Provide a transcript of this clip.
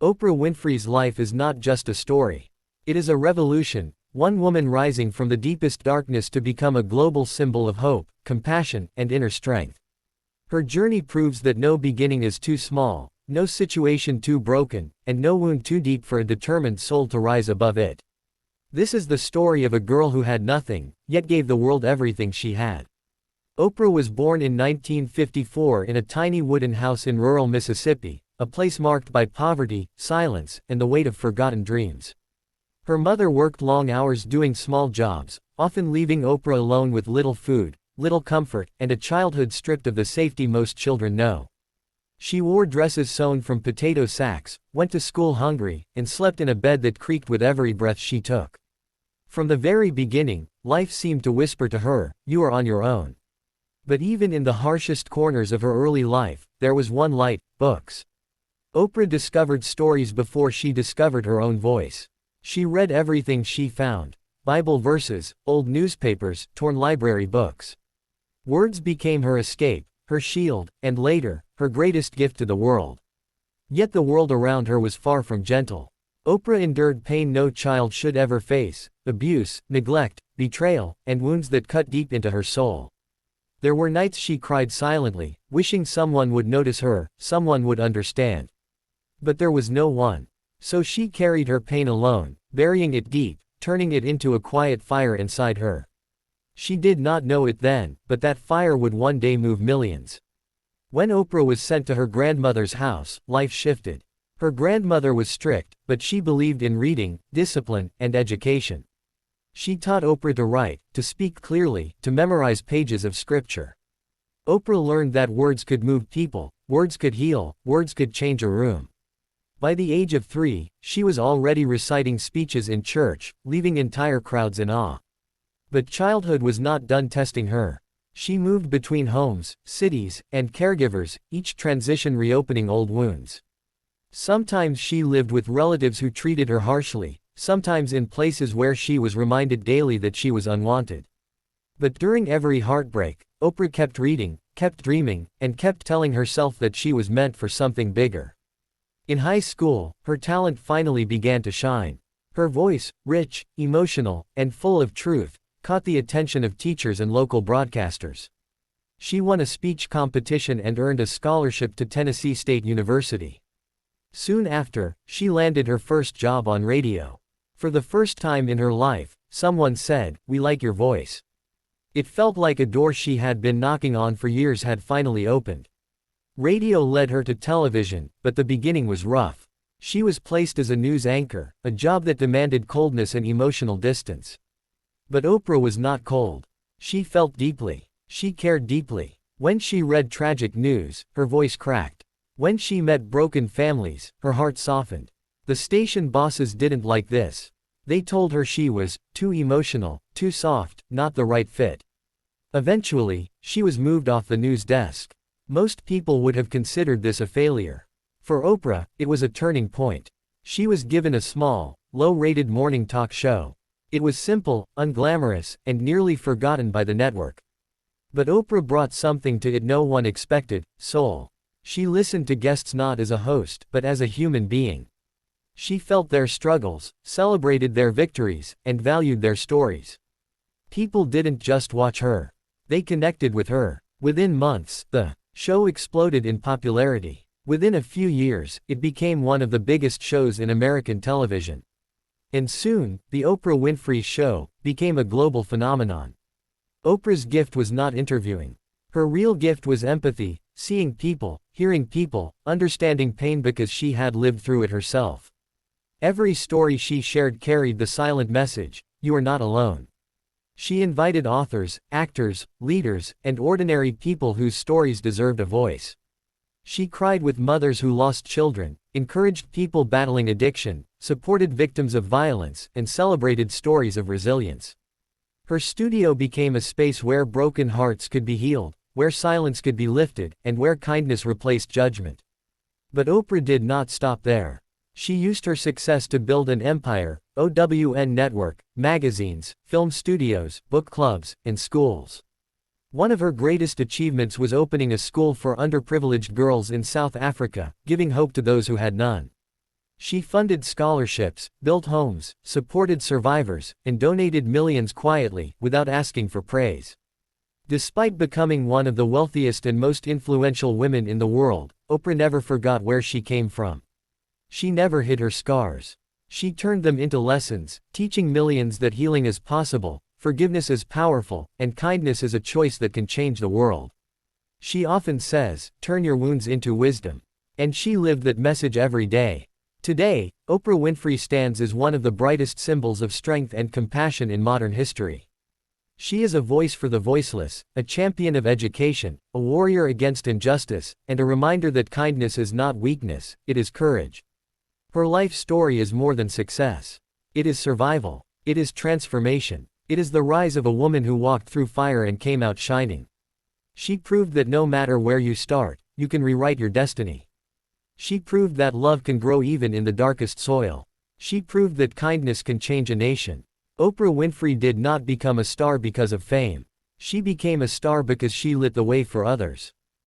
Oprah Winfrey's life is not just a story. It is a revolution, one woman rising from the deepest darkness to become a global symbol of hope, compassion, and inner strength. Her journey proves that no beginning is too small, no situation too broken, and no wound too deep for a determined soul to rise above it. This is the story of a girl who had nothing, yet gave the world everything she had. Oprah was born in 1954 in a tiny wooden house in rural Mississippi, a place marked by poverty, silence, and the weight of forgotten dreams. Her mother worked long hours doing small jobs, often leaving Oprah alone with little food, little comfort, and a childhood stripped of the safety most children know. She wore dresses sewn from potato sacks, went to school hungry, and slept in a bed that creaked with every breath she took. From the very beginning, life seemed to whisper to her, "You are on your own." But even in the harshest corners of her early life, there was one light: books. Oprah discovered stories before she discovered her own voice. She read everything she found: Bible verses, old newspapers, torn library books. Words became her escape, her shield, and later, her greatest gift to the world. Yet the world around her was far from gentle. Oprah endured pain no child should ever face: abuse, neglect, betrayal, and wounds that cut deep into her soul. There were nights she cried silently, wishing someone would notice her, someone would understand. But there was no one. So she carried her pain alone, burying it deep, turning it into a quiet fire inside her. She did not know it then, but that fire would one day move millions. When Oprah was sent to her grandmother's house, life shifted. Her grandmother was strict, but she believed in reading, discipline, and education. She taught Oprah to write, to speak clearly, to memorize pages of scripture. Oprah learned that words could move people, words could heal, words could change a room. By the age of 3, she was already reciting speeches in church, leaving entire crowds in awe. But childhood was not done testing her. She moved between homes, cities, and caregivers, each transition reopening old wounds. Sometimes she lived with relatives who treated her harshly, sometimes in places where she was reminded daily that she was unwanted. But during every heartbreak, Oprah kept reading, kept dreaming, and kept telling herself that she was meant for something bigger. In high school, her talent finally began to shine. Her voice, rich, emotional, and full of truth, caught the attention of teachers and local broadcasters. She won a speech competition and earned a scholarship to Tennessee State University. Soon after, she landed her first job on radio. For the first time in her life, someone said, "We like your voice." It felt like a door she had been knocking on for years had finally opened. Radio led her to television, but the beginning was rough. She was placed as a news anchor, a job that demanded coldness and emotional distance. But Oprah was not cold. She felt deeply. She cared deeply. When she read tragic news, her voice cracked. When she met broken families, her heart softened. The station bosses didn't like this. They told her she was too emotional, too soft, not the right fit. Eventually, she was moved off the news desk. Most people would have considered this a failure. For Oprah, it was a turning point. She was given a small, low-rated morning talk show. It was simple, unglamorous, and nearly forgotten by the network. But Oprah brought something to it no one expected: soul. She listened to guests not as a host, but as a human being. She felt their struggles, celebrated their victories, and valued their stories. People didn't just watch her. They connected with her. Within months, the show exploded in popularity. Within a few years, it became one of the biggest shows in American television. And soon, The Oprah Winfrey Show became a global phenomenon. Oprah's gift was not interviewing. Her real gift was empathy, seeing people, hearing people, understanding pain because she had lived through it herself. Every story she shared carried the silent message: you are not alone. She invited authors, actors, leaders, and ordinary people whose stories deserved a voice. She cried with mothers who lost children, encouraged people battling addiction, supported victims of violence, and celebrated stories of resilience. Her studio became a space where broken hearts could be healed, where silence could be lifted, and where kindness replaced judgment. But Oprah did not stop there. She used her success to build an empire: OWN network, magazines, film studios, book clubs, and schools. One of her greatest achievements was opening a school for underprivileged girls in South Africa, giving hope to those who had none. She funded scholarships, built homes, supported survivors, and donated millions quietly, without asking for praise. Despite becoming one of the wealthiest and most influential women in the world, Oprah never forgot where she came from. She never hid her scars. She turned them into lessons, teaching millions that healing is possible, forgiveness is powerful, and kindness is a choice that can change the world. She often says, "Turn your wounds into wisdom." And she lived that message every day. Today, Oprah Winfrey stands as one of the brightest symbols of strength and compassion in modern history. She is a voice for the voiceless, a champion of education, a warrior against injustice, and a reminder that kindness is not weakness, it is courage. Her life story is more than success. It is survival. It is transformation. It is the rise of a woman who walked through fire and came out shining. She proved that no matter where you start, you can rewrite your destiny. She proved that love can grow even in the darkest soil. She proved that kindness can change a nation. Oprah Winfrey did not become a star because of fame. She became a star because she lit the way for others.